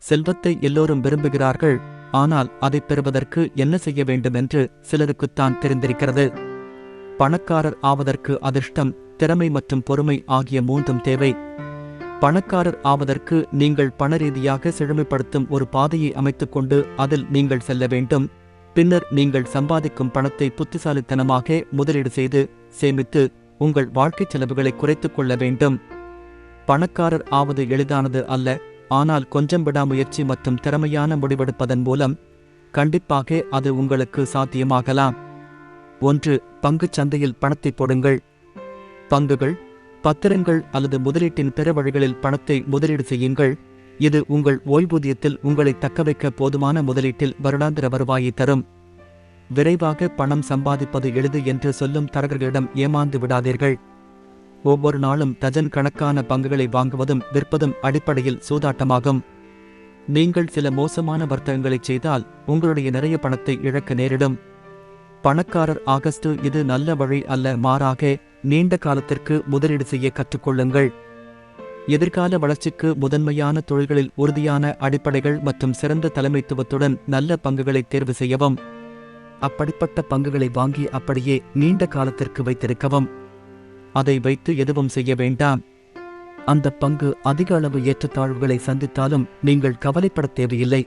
செல்வத்தை எல்லோரும் விரும்புகிறார்கள், ஆனால் அதை பெறுவதற்கு என்ன செய்ய வேண்டுமென்று சிலருக்குத்தான் தெரிந்திருக்கிறது. பணக்காரர் ஆவதற்கு அதிர்ஷ்டம், திறமை மற்றும் பொறுமை ஆகிய மூன்றும் தேவை. பணக்காரர் ஆவதற்கு நீங்கள் பணரீதியாக செழுமைப்படுத்தும் ஒரு பாதையை அமைத்துக்கொண்டு அதில் நீங்கள் செல்ல வேண்டும். பின்னர் நீங்கள் சம்பாதிக்கும் பணத்தை புத்திசாலித்தனமாக முதலீடு செய்து சேமித்து உங்கள் வாழ்க்கைச் செலவுகளை குறைத்துக் கொள்ள வேண்டும். பணக்காரர் ஆவது எளிதானது அல்ல, ஆனால் கொஞ்சம் விடாமுயற்சி மற்றும் திறமையான முடிவெடுப்பதன் மூலம் கண்டிப்பாக அது உங்களுக்கு சாத்தியமாகலாம். 1. பங்குச் சந்தையில் பணத்தை போடுங்கள். பங்குகள், பத்திரங்கள் அல்லது முதலீட்டின் பிற வழிகளில் பணத்தை முதலீடு செய்யுங்கள். இது உங்கள் ஓய்வூதியத்தில் உங்களை தக்கவைக்க போதுமான முதலீட்டில் வருடாந்திர வருவாயை தரும். விரைவாக பணம் சம்பாதிப்பது எளிது என்று சொல்லும் தரகர்களிடம் ஏமாந்து விடாதீர்கள். ஒவ்வொரு நாளும் டஜன் கணக்கான பங்குகளை வாங்குவதும் விற்பதும் அடிப்படையில் சூதாட்டமாகும். நீங்கள் சில மோசமான வர்த்தகங்களை செய்தால் உங்களுடைய நிறைய பணத்தை இழக்க நேரிடும். பணக்காரர் ஆகஸ்ட் இது நல்ல வழி அல்ல, மாறாக நீண்ட காலத்திற்கு முதலீடு செய்ய கற்றுக்கொள்ளுங்கள். எதிர்கால வளர்ச்சிக்கு முதன்மையான தொழில்களில் உறுதியான அடிப்படைகள் மற்றும் சிறந்த தலைமைத்துவத்துடன் நல்ல பங்குகளை தேர்வு செய்யவும். அப்படிப்பட்ட பங்குகளை வாங்கி அப்படியே நீண்ட காலத்திற்கு வைத்திருக்கவும். அதை வைத்து எதுவும் செய்ய வேண்டாம். அந்த பங்கு அதிக அளவு ஏற்றத்தாழ்வுகளை சந்தித்தாலும் நீங்கள் கவலைப்பட தேவையில்லை.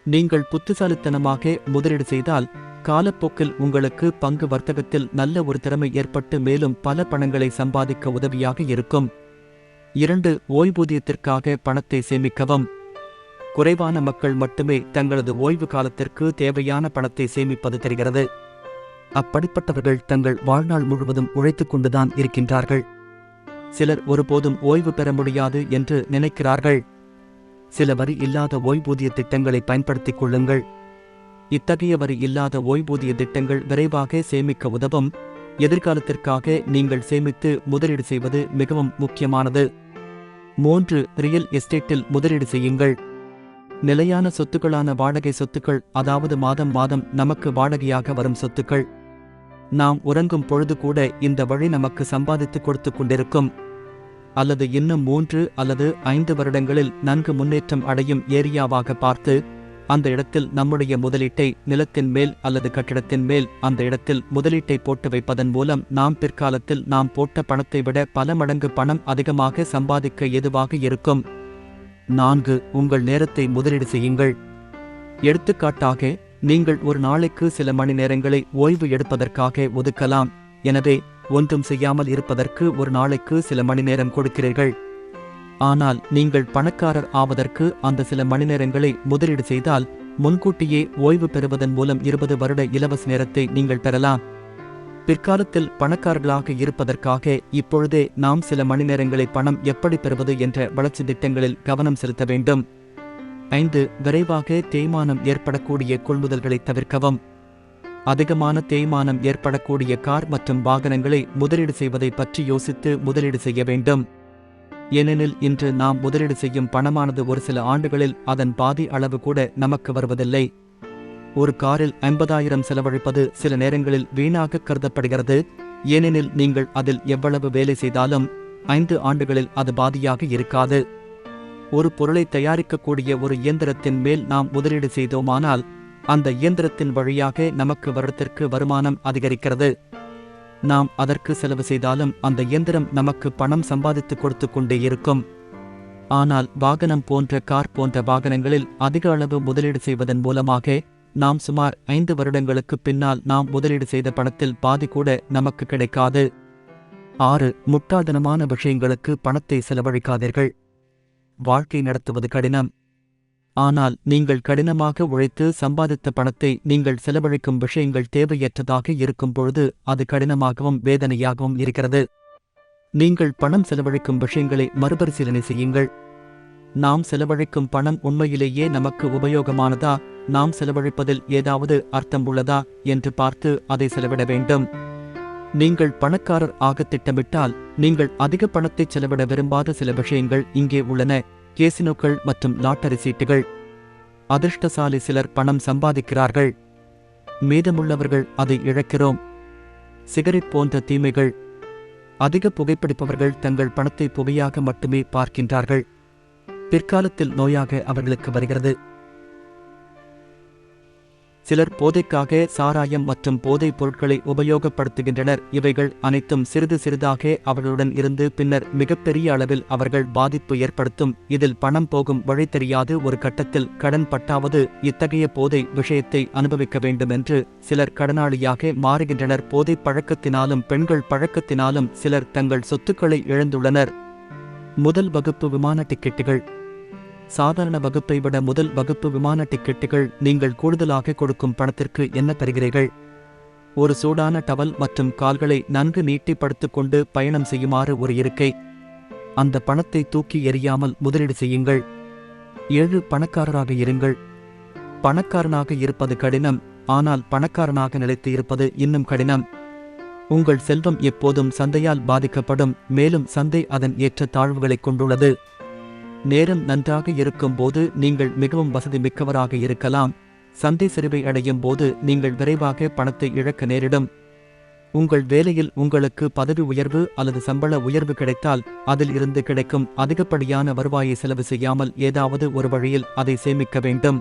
நீங்கள் புத்திசாலித்தனமாக முதலீடு செய்தால் காலப்போக்கில் உங்களுக்கு பங்கு வர்த்தகத்தில் நல்ல ஒரு திறமை ஏற்பட்டு மேலும் பல பணங்களை சம்பாதிக்க உதவியாக இருக்கும். 2. ஓய்வூதியத்திற்காக பணத்தை சேமிக்கவும். குறைவான மக்கள் மட்டுமே தங்களது ஓய்வு காலத்திற்கு தேவையான பணத்தை சேமிப்பது தெரிகிறது. அப்படிப்பட்டவர்கள் தங்கள் வாழ்நாள் முழுவதும் உழைத்துக் கொண்டுதான் இருக்கின்றார்கள். சிலர் ஒருபோதும் ஓய்வு பெற முடியாது என்று நினைக்கிறார்கள். சில வரி இல்லாத ஓய்வூதிய திட்டங்களை பயன்படுத்திக் கொள்ளுங்கள். இத்தகைய வரி இல்லாத ஓய்வூதிய திட்டங்கள் விரைவாக சேமிக்க உதவும். எதிர்காலத்திற்காக நீங்கள் சேமித்து முதலீடு செய்வது மிகவும் முக்கியமானது. 3. ரியல் எஸ்டேட்டில் முதலீடு செய்யுங்கள். நிலையான சொத்துக்களான வாடகை சொத்துக்கள், அதாவது மாதம் மாதம் நமக்கு வாடகையாக வரும் சொத்துக்கள். நாம் உறங்கும் பொழுது கூட இந்த வழி நமக்கு சம்பாதித்து கொடுத்து கொண்டிருக்கும். அல்லது இன்னும் 3 அல்லது 5 வருடங்களில் நன்கு முன்னேற்றம் அடையும் ஏரியாவாக பார்த்து அந்த இடத்தில் நம்முடைய முதலீட்டை நிலத்தின் மேல் அல்லது கட்டிடத்தின் மேல் அந்த இடத்தில் முதலீட்டை போட்டு வைப்பதன் மூலம் நாம் பிற்காலத்தில் நாம் போட்ட பணத்தை விட பல மடங்கு பணம் அதிகமாக சம்பாதிக்க ஏதுவாக இருக்கும். 4. உங்கள் நேரத்தை முதலீடு செய்யுங்கள். எடுத்துக்காட்டாக, நீங்கள் ஒரு நாளைக்கு சில மணி நேரங்களை ஓய்வு எடுப்பதற்காக ஒதுக்கலாம். எனவே ஒன்றும் செய்யாமல் இருப்பதற்கு ஒரு நாளைக்கு சில மணி நேரம் கொடுக்கிறீர்கள். ஆனால் நீங்கள் பணக்காரர் ஆவதற்கு அந்த சில மணி நேரங்களை முதலீடு செய்தால் முன்கூட்டியே ஓய்வு பெறுவதன் மூலம் 20 வருட இலவச நேரத்தை நீங்கள் பெறலாம். பிற்காலத்தில் பணக்காரர்களாக இருப்பதற்காக இப்பொழுதே நாம் சில மணி நேரங்களை பணம் எப்படி பெறுவது என்ற வளர்ச்சி திட்டங்களில் கவனம் செலுத்த வேண்டும். 5. விரைவாக தேய்மானம் ஏற்படக்கூடிய கொள்முதல்களை தவிர்க்கவும். அதிகமான தேய்மானம் ஏற்படக்கூடிய கார் மற்றும் வாகனங்களை முதலீடு செய்வதை பற்றி யோசித்து முதலீடு செய்ய வேண்டும். ஏனெனில் இன்று நாம் முதலீடு செய்யும் பணமானது ஒரு சில ஆண்டுகளில் அதன் பாதி அளவு கூட நமக்கு வருவதில்லை. ஒரு காரில் 50,000 செலவழிப்பது சில நேரங்களில் வீணாக கருதப்படுகிறது. ஏனெனில் நீங்கள் அதில் எவ்வளவு வேலை செய்தாலும் 5 ஆண்டுகளில் அது பாதியாக இருக்காது. ஒரு பொருளை தயாரிக்கக்கூடிய ஒரு இயந்திரத்தின் மேல் நாம் முதலீடு செய்தோமானால் அந்த இயந்திரத்தின் வழியாக நமக்கு வருடத்திற்கு வருமானம் அதிகரிக்கிறது. நாம் அதற்கு செலவு செய்தாலும் அந்த இயந்திரம் நமக்கு பணம் சம்பாதித்து கொடுத்து கொண்டே இருக்கும். ஆனால் வாகனம் போன்ற கார் போன்ற வாகனங்களில் அதிக அளவு முதலீடு செய்வதன் மூலமாக நாம் சுமார் 5 வருடங்களுக்கு பின்னால் நாம் முதலீடு செய்த பணத்தில் பாதி கூட நமக்கு கிடைக்காது. 6. முட்டாள்தனமான விஷயங்களுக்கு பணத்தை செலவழிக்காதீர்கள். வாழ்க்கை நடத்துவது கடினம். ஆனால் நீங்கள் கடினமாக உழைத்து சம்பாதித்த பணத்தை நீங்கள் செலவழிக்கும் விஷயங்கள் தேவையற்றதாக இருக்கும் பொழுது அது கடினமாகவும் வேதனையாகவும் இருக்கிறது. நீங்கள் பணம் செலவழிக்கும் விஷயங்களை மறுபரிசீலனை செய்யுங்கள். நாம் செலவழிக்கும் பணம் உண்மையிலேயே நமக்கு உபயோகமானதா, நாம் செலவழிப்பதில் ஏதாவது அர்த்தம் உள்ளதா என்று பார்த்து அதை செலவிட வேண்டும். நீங்கள் பணக்காரர் ஆக திட்டமிட்டால் நீங்கள் அதிக பணத்தை செலவிட விரும்பாத சில விஷயங்கள் இங்கே உள்ளன. கேசினோக்கள் மற்றும் லாட்டரி சீட்டுகள். அதிர்ஷ்டசாலி சிலர் பணம் சம்பாதிக்கிறார்கள், மீதமுள்ளவர்கள் அதை இழக்கிறோம். சிகரெட் போன்ற தீமைகள். அதிக புகைப்பிடிப்பவர்கள் தங்கள் பணத்தை புகையாக மட்டுமே பார்க்கின்றார்கள். பிற்காலத்தில் நோயாக அவர்களுக்கு வருகிறது. சிலர் போதைக்காக சாராயம் மற்றும் போதைப் பொருட்களை உபயோகப்படுத்துகின்றனர். இவைகள் அனைத்தும் சிறிது சிறிதாக அவர்களுடன் இருந்து பின்னர் மிகப்பெரிய அளவில் அவர்கள் பாதிப்பு ஏற்படுத்தும். இதில் பணம் போகும் வழி தெரியாது. ஒரு கட்டத்தில் கடன் பட்டாவது இத்தகைய போதை விஷயத்தை அனுபவிக்க வேண்டும் என்று சிலர் கடனாளியாக மாறுகின்றனர். போதைப் பழக்கத்தினாலும் பெண்கள் பழக்கத்தினாலும் சிலர் தங்கள் சொத்துக்களை இழந்துள்ளனர். முதல் வகுப்பு விமான டிக்கெட்டுகள். சாதாரண வகுப்பை விட முதல் வகுப்பு விமான டிக்கெட்டுகள் நீங்கள் கூடுதலாக கொடுக்கும் பணத்திற்கு என்ன தருகிறீர்கள்? ஒரு சூடான டவல் மற்றும் கால்களை நன்கு நீட்டி படுத்துக்கொண்டு பயணம் செய்யுமாறு ஒரு இருக்கை. அந்த பணத்தை தூக்கி எறியாமல் முதலீடு செய்யுங்கள். 7 பணக்காரராக இருங்கள். பணக்காரனாக இருப்பது கடினம், ஆனால் பணக்காரனாக நிலைத்து இருப்பது இன்னும் கடினம். உங்கள் செல்வம் எப்போதும் சந்தையால் பாதிக்கப்படும், மேலும் சந்தை அதன் ஏற்ற தாழ்வுகளைக் கொண்டுள்ளது. நேரம் நன்றாக இருக்கும் போது நீங்கள் மிகவும் வசதி மிக்கவராக இருக்கலாம். சந்தை சரிவை அடையும் போது நீங்கள் விரைவாக பணத்தை இழக்க நேரிடும். உங்கள் வேலையில் உங்களுக்கு பதவி உயர்வு அல்லது சம்பள உயர்வு கிடைத்தால் அதில் இருந்து கிடைக்கும் அதிகப்படியான வருவாயை செலவு செய்யாமல் ஏதாவது ஒரு வழியில் அதை சேமிக்க வேண்டும்.